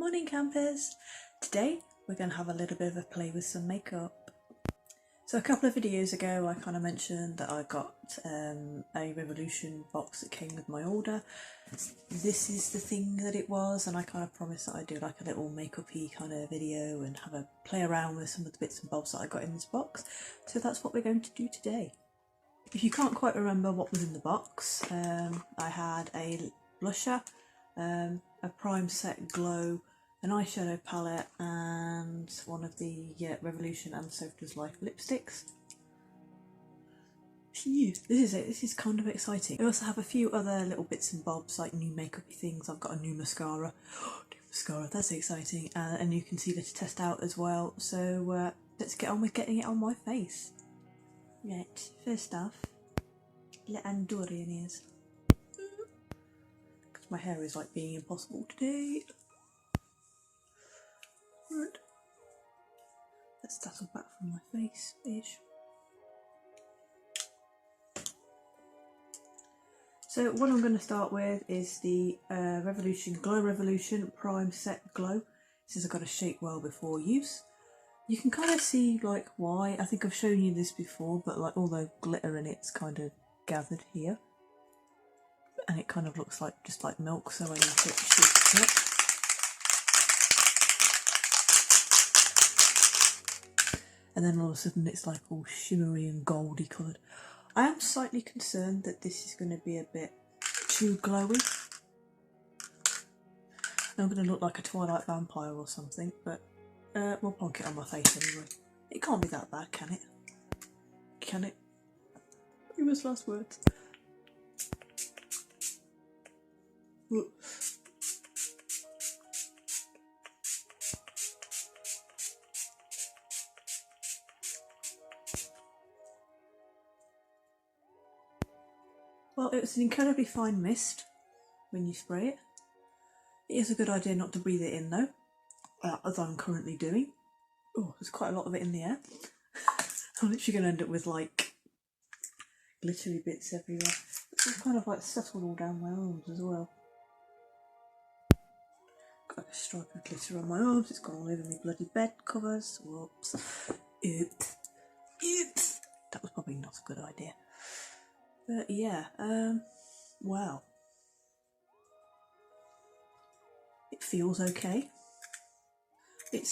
Morning campers! Today we're going to have a little bit of a play with some makeup. So a couple of videos ago I kind of mentioned that I got a Revolution box that came with my order. This is the thing that it was, and I kind of promised that I'd do like a little makeup-y kind of video and have a play around with some of the bits and bobs that I got in this box. So that's what we're going to do today. If you can't quite remember what was in the box, I had a blusher, a prime set glow, an eyeshadow palette and one of the Revolution and So Does Life lipsticks. Phew, this is kind of exciting. I also have a few other little bits and bobs like new makeup-y things. I've got a new mascara. New mascara, that's exciting. And a new concealer to test out as well. So let's get on with getting it on my face. Right, first off, let Andorian ears. Because my hair is like being impossible today. Right. Let's tattle back from my face-ish. So what I'm going to start with is the Revolution Glow Revolution Prime Set Glow. This has got a shake well before use. You can kind of see like why. I think I've shown you this before, but like all the glitter in it's kind of gathered here. And it kind of looks like just like milk, so I need to shift it. And then all of a sudden it's like all shimmery and goldy coloured. I am slightly concerned that this is going to be a bit too glowy. I'm going to look like a Twilight vampire or something, but we'll plonk it on my face anyway. It can't be that bad, can it? Can it? Famous last words. Look. Well, it's an incredibly fine mist when you spray it. It is a good idea not to breathe it in though, as I'm currently doing. Oh, there's quite a lot of it in the air. I'm literally going to end up with like glittery bits everywhere. It's kind of like settled all down my arms as well. Got a stripe of glitter on my arms, it's gone all over my bloody bed covers. Whoops. Oops. Oops. That was probably not a good idea. But yeah, wow. It feels okay. It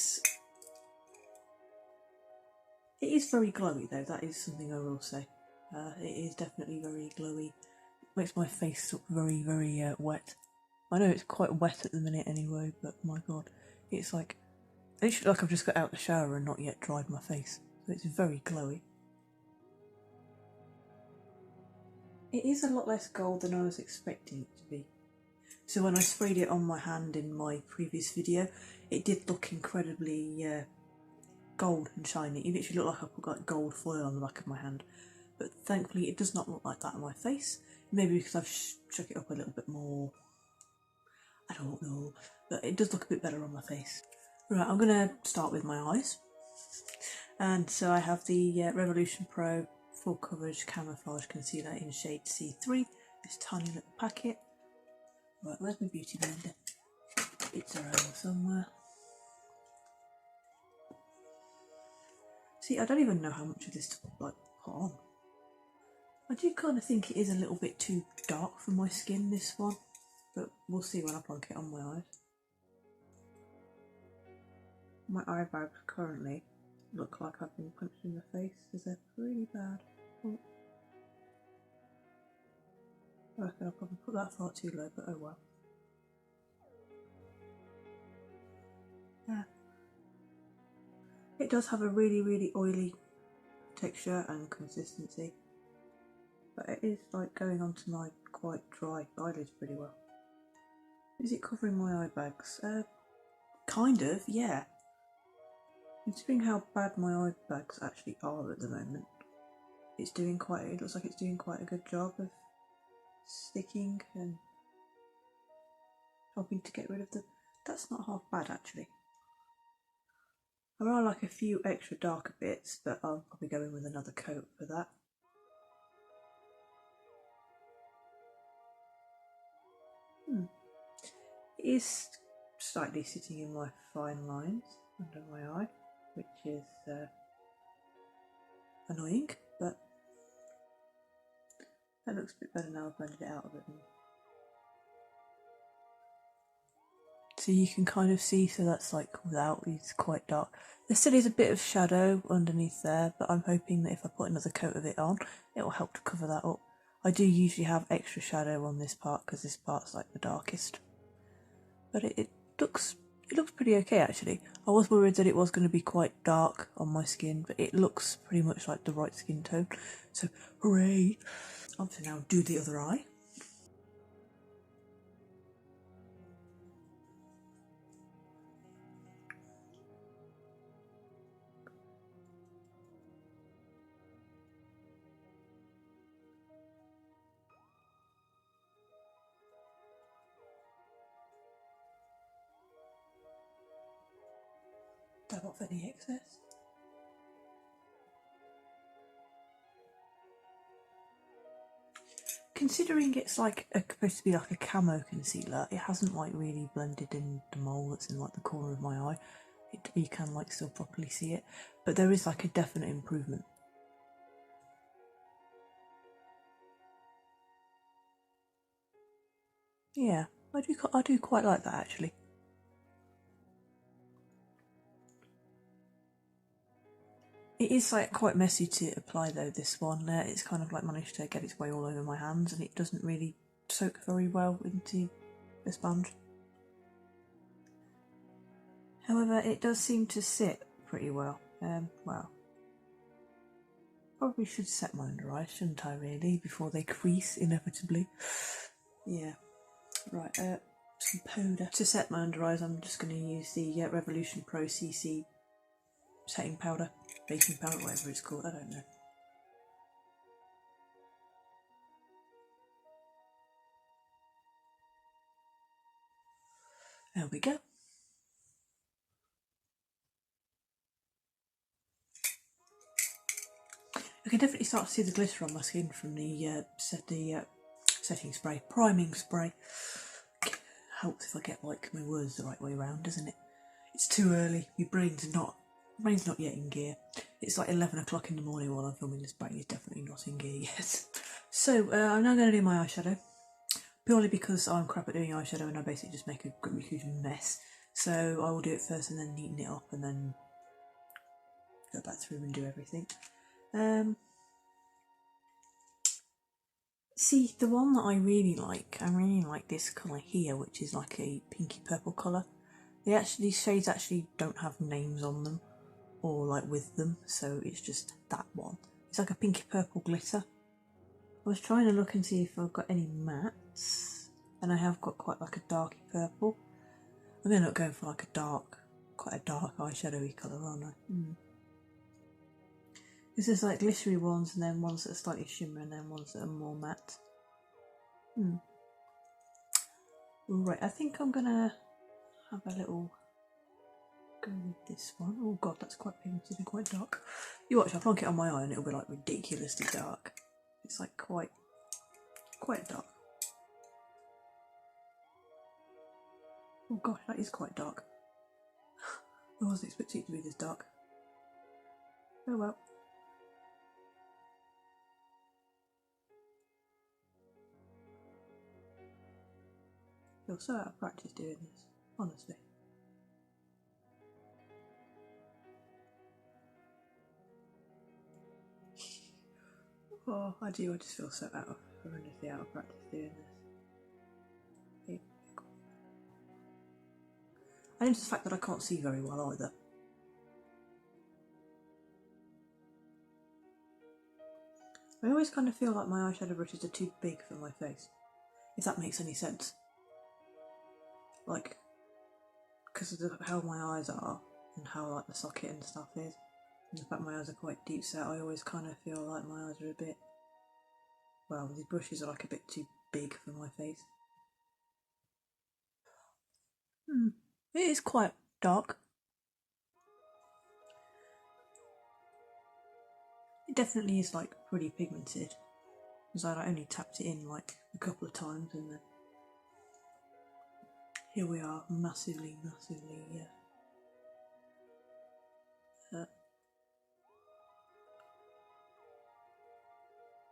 is very glowy though, that is something I will say. It is definitely very glowy. It makes my face look very, very wet. I know it's quite wet at the minute anyway, but my god, it's like, literally like I've just got out the shower and not yet dried my face. So it's very glowy. It is a lot less gold than I was expecting it to be. So when I sprayed it on my hand in my previous video, it did look incredibly gold and shiny. It literally looked like I put like gold foil on the back of my hand. But thankfully it does not look like that on my face. Maybe because I've shook it up a little bit more. I don't know. But it does look a bit better on my face. Right, I'm going to start with my eyes. And so I have the Revolution Pro Full Coverage Camouflage Concealer in shade C3. This tiny little packet. Right, where's my beauty blender? It's around somewhere. See, I don't even know how much of this to like put on. I do kind of think it is a little bit too dark for my skin, this one, but we'll see when I plonk it on my eyes. My eye bags currently look like I've been punched in the face because they're pretty bad. Oh. I reckon I'll probably put that far too low, but oh well. Yeah. It does have a really, really oily texture and consistency, but it is like going onto my quite dry eyelids pretty well. Is it covering my eye bags? Kind of, yeah. Considering how bad my eye bags actually are at the moment, it looks like it's doing quite a good job of sticking and helping to get rid of that's not half bad actually. There are like a few extra darker bits, but I'll probably go in with another coat for that. It is slightly sitting in my fine lines under my eye, which is annoying, but that looks a bit better now I've blended it out a bit more. So you can kind of see, so that's like without, it's quite dark. There still is a bit of shadow underneath there, but I'm hoping that if I put another coat of it on, it will help to cover that up. I do usually have extra shadow on this part because this part's like the darkest. But it looks pretty okay actually. I was worried that it was going to be quite dark on my skin, but it looks pretty much like the right skin tone. So hooray! On to now do the other eye. Dab off any excess. Considering it's like supposed to be like a camo concealer, it hasn't like really blended in the mole that's in like the corner of my eye. You can like still properly see it, but there is like a definite improvement. Yeah, I do quite like that actually. It is like quite messy to apply though, this one. It's kind of like managed to get its way all over my hands and it doesn't really soak very well into the sponge. However, it does seem to sit pretty well. Well, probably should set my under eyes, shouldn't I really, before they crease inevitably. Yeah, right, some powder. To set my under eyes, I'm just going to use the Revolution Pro CC setting powder, baking powder, whatever it's called, I don't know. There we go. I can definitely start to see the glitter on my skin from the setting spray, priming spray. Helps if I get like my words the right way around, doesn't it? It's too early. My brain's not yet in gear. It's like 11 o'clock in the morning while I'm filming this. Brain is definitely not in gear yet. So I'm now going to do my eyeshadow, purely because I'm crap at doing eyeshadow and I basically just make a huge mess. So I will do it first and then neaten it up and then go back through and do everything. See, the one that I really like this colour here, which is like a pinky purple colour. These shades actually don't have names on them or like with them, so it's just that one. It's like a pinky purple glitter. I was trying to look and see if I've got any mattes, and I have got quite like a darky purple. I'm going to end up going for like quite a dark eyeshadowy colour, aren't I? This is like glittery ones and then ones that are slightly shimmer and then ones that are more matte. Right, I think I'm gonna have a little go with this one. Oh god, that's quite pigmented and quite dark. You watch, I'll plonk it on my eye and it'll be like ridiculously dark. It's like quite dark. Oh god, that is quite dark. I wasn't expecting it to be this dark. Oh well. You're so out of practice doing this, honestly. Oh, I just feel so horrendously out of practice doing this. And it's the fact that I can't see very well either. I always kind of feel like my eyeshadow brushes are too big for my face, if that makes any sense. Like, because of how my eyes are and how like the socket and stuff is, and the fact my eyes are quite deep set, I always kind of feel like my eyes are a bit, well, these brushes are like a bit too big for my face. It is quite dark. It definitely is like pretty pigmented, because I only tapped it in like a couple of times and then here we are, massively,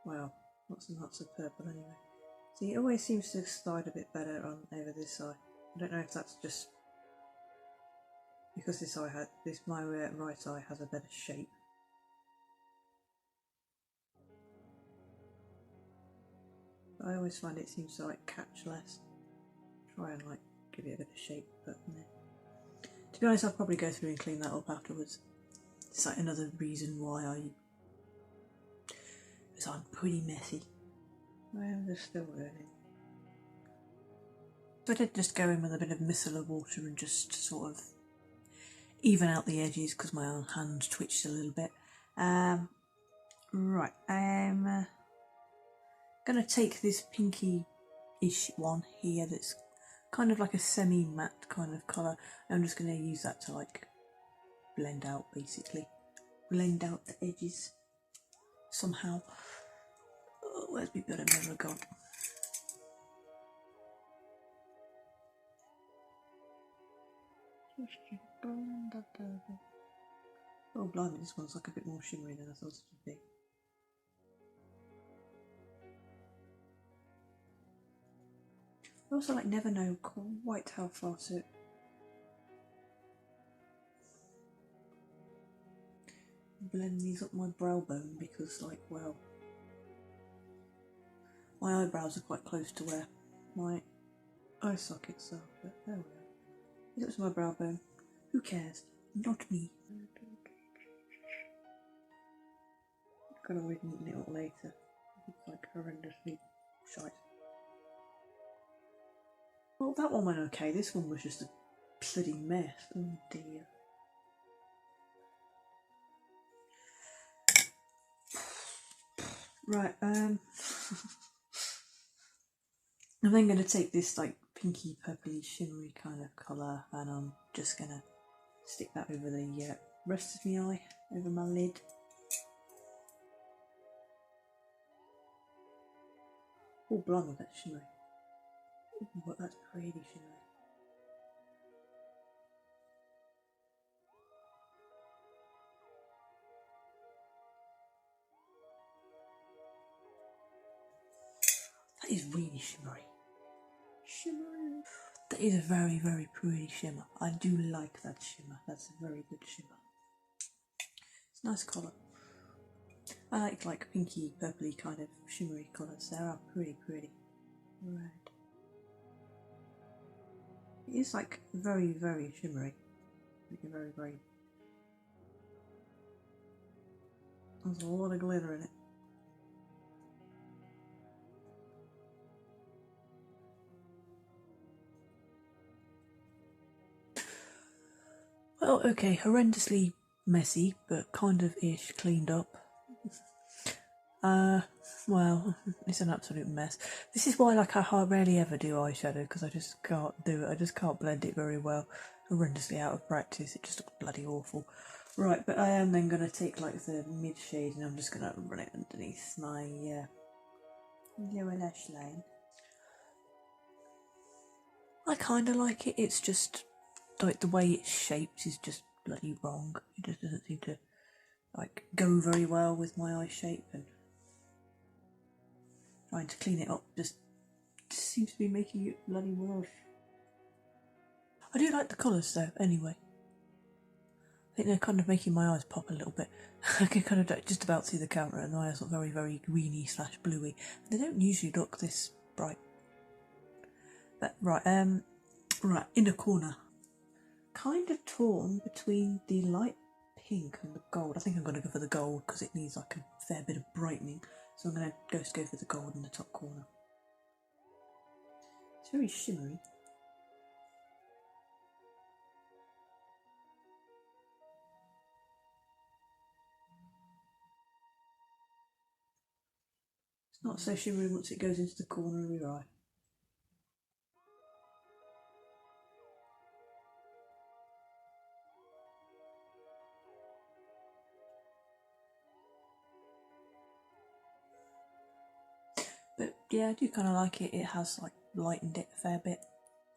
wow, lots and lots of purple anyway. See, it always seems to slide a bit better on over this side. I don't know if that's just because my right eye has a better shape. But I always find it seems to like catch less. Try and like give it a bit of shape, but no. To be honest, I'll probably go through and clean that up afterwards. It's like another reason why because I'm pretty messy. Well, they're still learning. So I did just go in with a bit of micellar water and just sort of even out the edges because my own hand twitched a little bit. Right, I'm gonna take this pinky-ish one here that's kind of like a semi-matte kind of colour. I'm just gonna use that to like blend out, basically. Blend out the edges somehow. Oh, where's my bit of mirror gone? Oh blimey, this one's like a bit more shimmery than I thought it would be. I also like never know quite how far to blend these up my brow bone because like, well, my eyebrows are quite close to where my eye sockets are, but there we are. If it was my brow bone, who cares? Not me. Gotta always neaten it up later. It's like horrendously shite. Well, that one went okay. This one was just a bloody mess. Oh dear. Right, I'm then going to take this like pinky purpley shimmery kind of colour and I'm just going to stick that over the rest of my eye, over my lid. Oh blimey, that's shimmery. Ooh, that's pretty shimmery. That is really shimmery. Shimmery. That is a very, very pretty shimmer. I do like that shimmer. That's a very good shimmer. It's a nice colour. I like pinky, purpley kind of shimmery colours. They are pretty pretty. Red. It is like very, very shimmery. Like very, very. There's a lot of glitter in it. Well, okay, horrendously messy, but kind of ish cleaned up. Well, it's an absolute mess. This is why, like, I rarely ever do eyeshadow because I just can't do it. I just can't blend it very well. Horrendously out of practice. It just looks bloody awful. Right, but I am then going to take like the mid shade and I'm just going to run it underneath my lower lash line. I kind of like it. It's just like the way it's shaped is just bloody wrong. It just doesn't seem to like go very well with my eye shape, and trying to clean it up just seems to be making it bloody worse. I do like the colours though, anyway. I think they're kind of making my eyes pop a little bit. I can kind of just about see the camera and the eyes look very, very greeny / bluey. They don't usually look this bright. But right, right, inner corner. Kind of torn between the light pink and the gold. I think I'm going to go for the gold because it needs like a fair bit of brightening. So I'm going to go for the gold in the top corner. It's very shimmery. It's not so shimmery once it goes into the corner of your eye. But yeah, I do kind of like it. It has like lightened it a fair bit,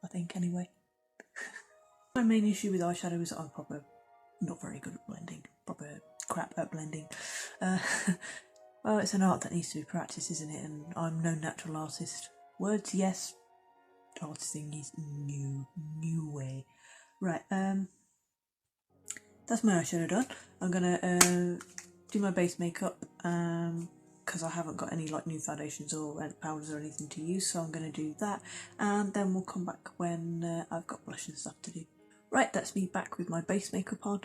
I think, anyway. My main issue with eyeshadow is that I'm not very good at blending, proper crap at blending. Well, it's an art that needs to be practiced, isn't it? And I'm no natural artist. Words, yes. Artisting is new way. Right, that's my eyeshadow done. I'm gonna do my base makeup, because I haven't got any like new foundations or powders or anything to use, so I'm gonna do that, and then we'll come back when I've got blush and stuff to do. Right, that's me back with my base makeup on.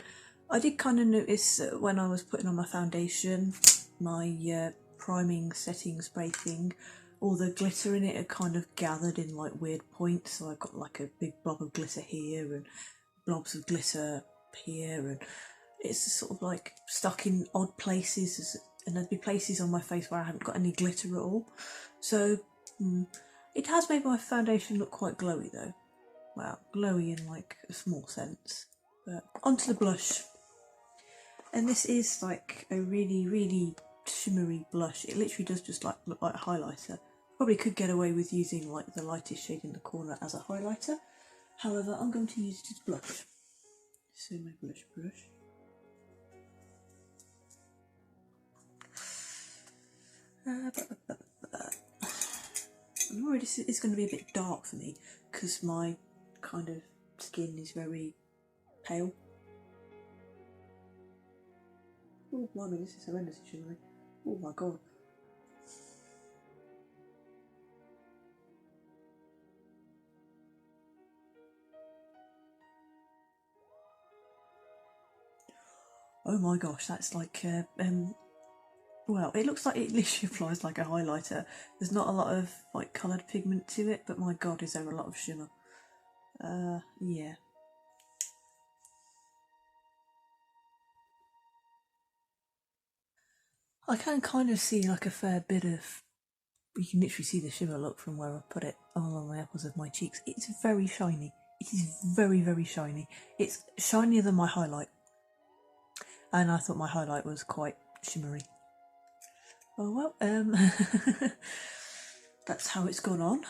I did kind of notice when I was putting on my foundation, my priming setting spray thing, all the glitter in it had kind of gathered in like weird points, so I got like a big blob of glitter here and blobs of glitter here, and it's sort of like stuck in odd places, and there'd be places on my face where I haven't got any glitter at all. So it has made my foundation look quite glowy though. Well, glowy in like a small sense. But onto the blush. And this is like a really shimmery blush. It literally does just like look like a highlighter. Probably could get away with using like the lightest shade in the corner as a highlighter. However, I'm going to use it as blush. So my blush brush. I'm worried it's going to be a bit dark for me because my kind of skin is very pale. Oh blimey, this is horrendous, shimmery. Oh my god. Oh my gosh, that's like, well, it looks like it literally applies like a highlighter. There's not a lot of like coloured pigment to it, but my god, is there a lot of shimmer. Yeah. I can kind of see like a fair bit of, you can literally see the shimmer look from where I put it all on the apples of my cheeks. It's very shiny. It is very shiny. It's shinier than my highlight. And I thought my highlight was quite shimmery. Oh well, that's how it's gone on.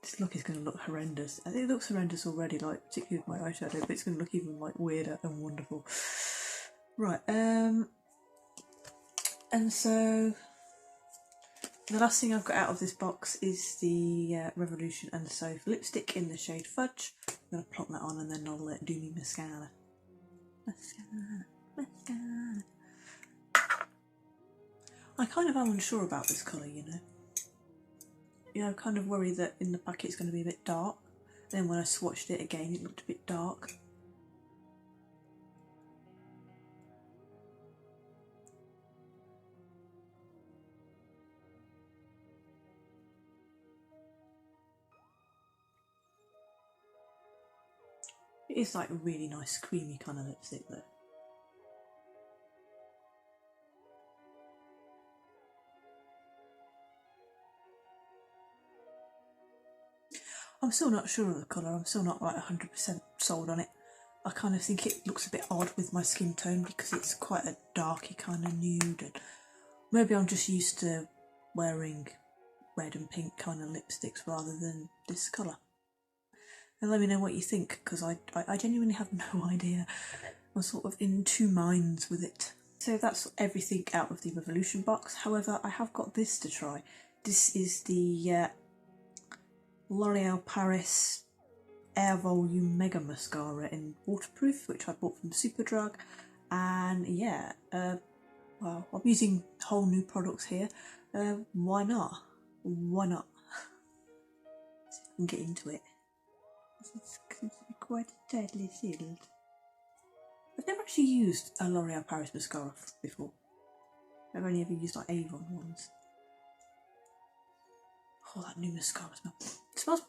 This look is going to look horrendous. I think it looks horrendous already, like particularly with my eyeshadow, but it's going to look even like weirder and wonderful. Right, and so the last thing I've got out of this box is the Revolution and So lipstick in the shade Fudge. I'm going to plop that on and then I'll do me mascara. Mascara. I kind of am unsure about this colour, you know. Yeah, I'm kind of worried that in the packet it's going to be a bit dark. Then when I swatched it again, it looked a bit dark. It is like a really nice creamy kind of lipstick though. I'm still not sure of the colour, I'm still not like 100% sold on it. I kind of think it looks a bit odd with my skin tone because it's quite a darky kind of nude, and maybe I'm just used to wearing red and pink kind of lipsticks rather than this colour. And let me know what you think, because I genuinely have no idea. I'm sort of in two minds with it. So that's everything out of the Revolution box. However, I have got this to try. This is the L'Oreal Paris Air Volume Mega Mascara in waterproof, which I bought from Superdrug. And yeah, well, I'm using whole new products here. Why not? Why not? Let's see if I can get into it. It's quite tightly sealed. I've never actually used a L'Oreal Paris mascara before. I've only ever used like Avon ones. Oh, that new mascara smell. It smells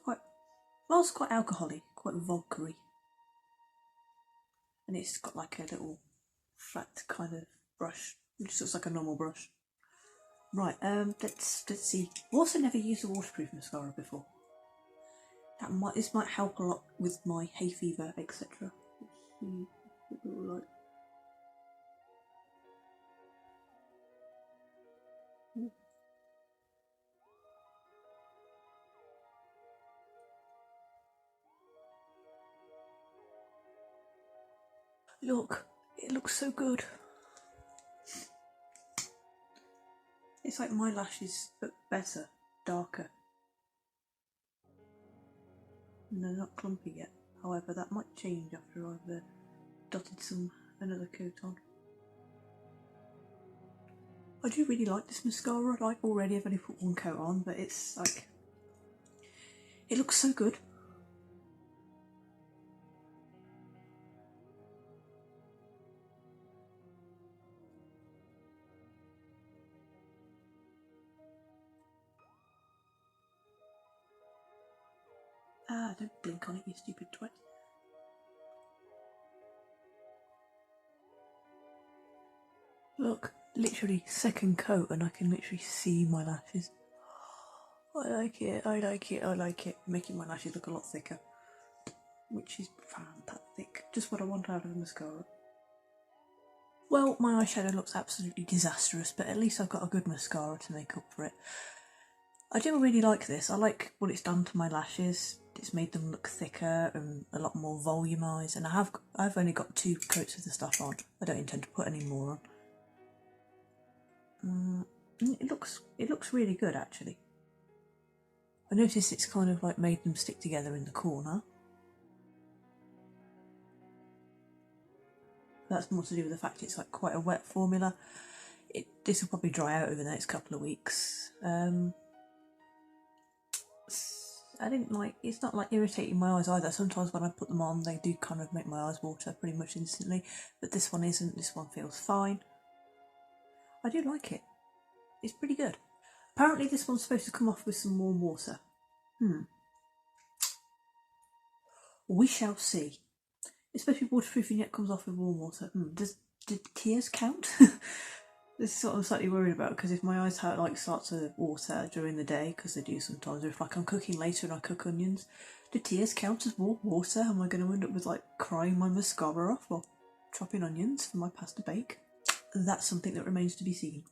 quite alcoholic, quite vodka-y. And it's got like a little flat kind of brush, which looks like a normal brush. Right, let's see. I've also never used a waterproof mascara before. This might help a lot with my hay fever, etc. Let's see what it looks like. Look, it looks so good. It's like my lashes, but better, darker. And they're not clumpy yet. However, that might change after I've dotted another coat on. I do really like this mascara. Like already, I've only put one coat on, but it's like, it looks so good. Ah, don't blink on it, you stupid twat. Look, literally second coat and I can literally see my lashes. I like it, I like it, I like it. Making my lashes look a lot thicker, which is fantastic. Just what I want out of a mascara. Well, my eyeshadow looks absolutely disastrous, but at least I've got a good mascara to make up for it. I do really like this. I like what it's done to my lashes. It's made them look thicker and a lot more volumised, and I've only got 2 coats of the stuff on. I don't intend to put any more on. It looks really good actually. I notice it's kind of like made them stick together in the corner. That's more to do with the fact it's like quite a wet formula. This will probably dry out over the next couple of weeks. I didn't like, it's not like irritating my eyes either. Sometimes when I put them on they do kind of make my eyes water pretty much instantly, but this one isn't. This one feels fine. I do like it. It's pretty good. Apparently this one's supposed to come off with some warm water. We shall see. It's supposed to be waterproof and yet comes off with warm water. Did tears count? This is what I'm slightly worried about, because if my eyes start to water during the day, because they do sometimes, or if like I'm cooking later and I cook onions, do tears count as warm water? Am I going to end up with like crying my mascara off while chopping onions for my pasta bake? That's something that remains to be seen.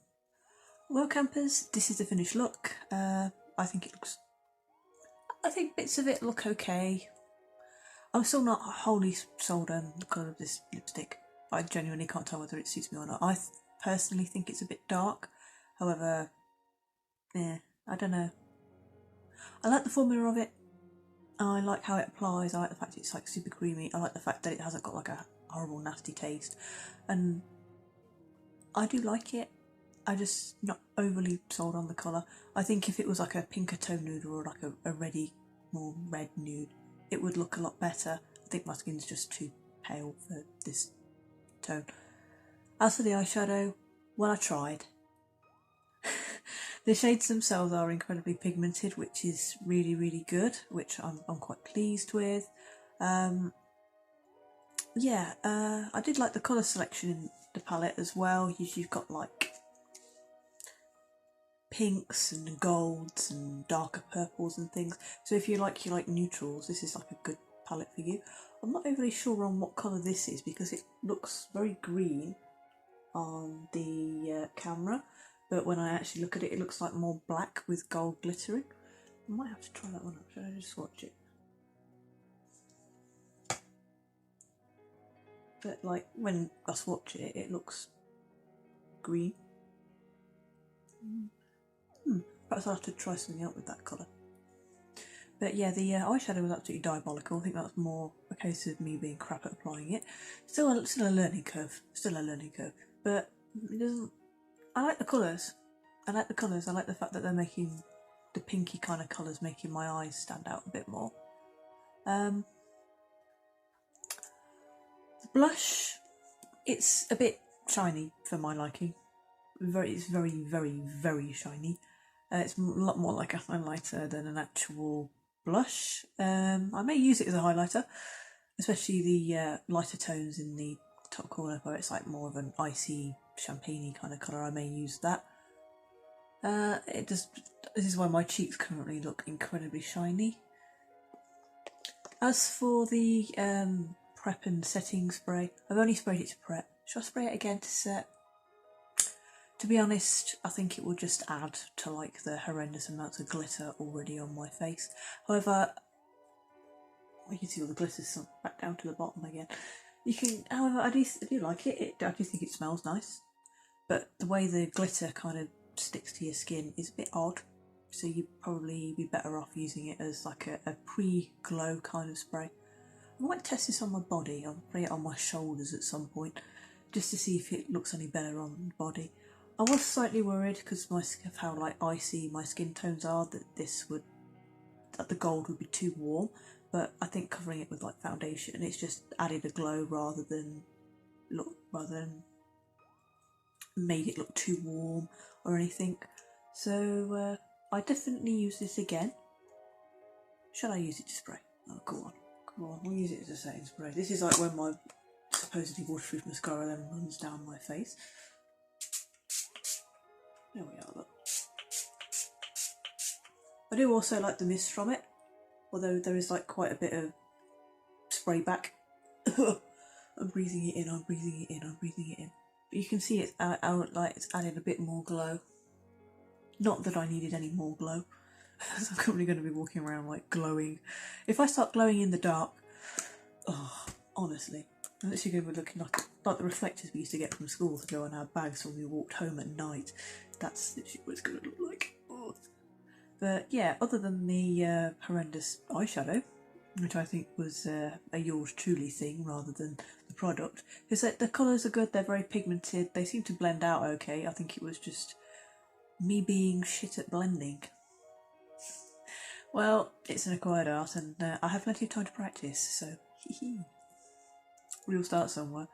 Well, campers, this is the finished look. I think bits of it look okay. I'm still not wholly sold on the colour of this lipstick. I genuinely can't tell whether it suits me or not. I personally think it's a bit dark. However, I don't know. I like the formula of it. I like how it applies. I like the fact it's like super creamy. I like the fact that it hasn't got like a horrible nasty taste. And I do like it. I'm just not overly sold on the colour. I think if it was like a pinker tone nude or like a reddy, more red nude, it would look a lot better. I think my skin's just too pale for this tone. As for the eyeshadow, well, I tried. The shades themselves are incredibly pigmented, which is really, really good, which I'm quite pleased with. I did like the colour selection in the palette as well. You've got like pinks and golds and darker purples and things. So if you like neutrals, this is like a good palette for you. I'm not overly sure on what colour this is because it looks very green on the camera, but when I actually look at it, it looks like more black with gold glittering. I might have to try that one up. Should I just swatch it? But like when I swatch it, it looks green. Perhaps I'll have to try something out with that colour. But yeah, the eyeshadow was absolutely diabolical. I think that's more a case of me being crap at applying it. Still a learning curve. But it doesn't. I like the colours. I like the fact that they're making the pinky kind of colours, making my eyes stand out a bit more. The blush, it's a bit shiny for my liking. It's very, very, very shiny. It's a lot more like a highlighter than an actual blush. I may use it as a highlighter, especially the lighter tones in the top corner where it's like more of an icy, champagne-y kind of colour. I may use that. This is why my cheeks currently look incredibly shiny. As for the prep and setting spray, I've only sprayed it to prep. Should I spray it again to set? To be honest, I think it will just add to like the horrendous amounts of glitter already on my face. However, you can see all the glitter sunk back down to the bottom again. You can, however, I do like it. I do think it smells nice, but the way the glitter kind of sticks to your skin is a bit odd. So you'd probably be better off using it as like a pre-glow kind of spray. I might test this on my body. I'll spray it on my shoulders at some point, just to see if it looks any better on the body. I was slightly worried because of how like icy my skin tones are that the gold would be too warm. But I think covering it with like foundation, it's just added a glow rather than made it look too warm or anything. So I definitely use this again. Shall I use it to spray? Oh, go on, we'll use it as a setting spray. This is like when my supposedly waterproof mascara then runs down my face. There we are, look. I do also like the mist from it, although there is like quite a bit of spray back. I'm breathing it in, I'm breathing it in, I'm breathing it in. But you can see it's like it's added a bit more glow. Not that I needed any more glow. So I'm probably going to be walking around like glowing. If I start glowing in the dark, oh, honestly, I'm literally going to be looking like the reflectors we used to get from school to go on our bags when we walked home at night. That's literally what it's going to look like. Oh. But yeah, other than the horrendous eyeshadow, which I think was a yours truly thing rather than the product, is that the colours are good, they're very pigmented, they seem to blend out okay. I think it was just me being shit at blending. Well, it's an acquired art and I have plenty of time to practice, so we'll start somewhere.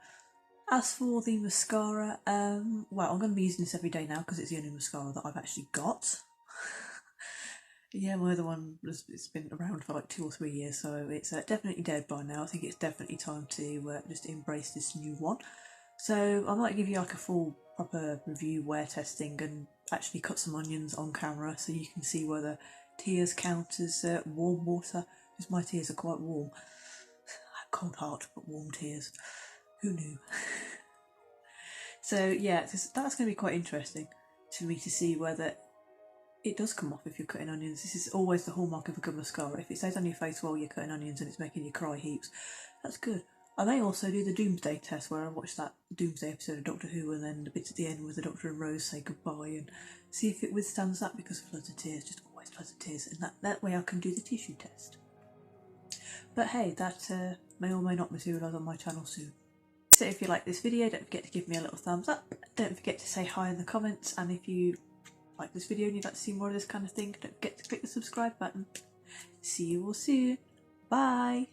As for the mascara, well, I'm going to be using this every day now because it's the only mascara that I've actually got. Yeah, my other one, it's been around for like 2 or 3 years, so it's definitely dead by now. I think it's definitely time to just embrace this new one. So I might give you like a full proper review wear testing and actually cut some onions on camera so you can see whether tears count as warm water, because my tears are quite warm. Cold heart, but warm tears. Who knew? So yeah, that's going to be quite interesting to me to see whether it does come off if you're cutting onions. This is always the hallmark of a good mascara. If it stays on your face while you're cutting onions and it's making you cry heaps, that's good. I may also do the Doomsday test where I watch that Doomsday episode of Doctor Who and then the bits at the end where the Doctor and Rose say goodbye and see if it withstands that, because floods of tears, just always floods of tears, and that way I can do the tissue test. But hey, that may or may not materialise on my channel soon. So if you like this video, don't forget to give me a little thumbs up, don't forget to say hi in the comments, and if you like this video and you'd like to see more of this kind of thing, don't forget to click the subscribe button. See you all soon. Bye!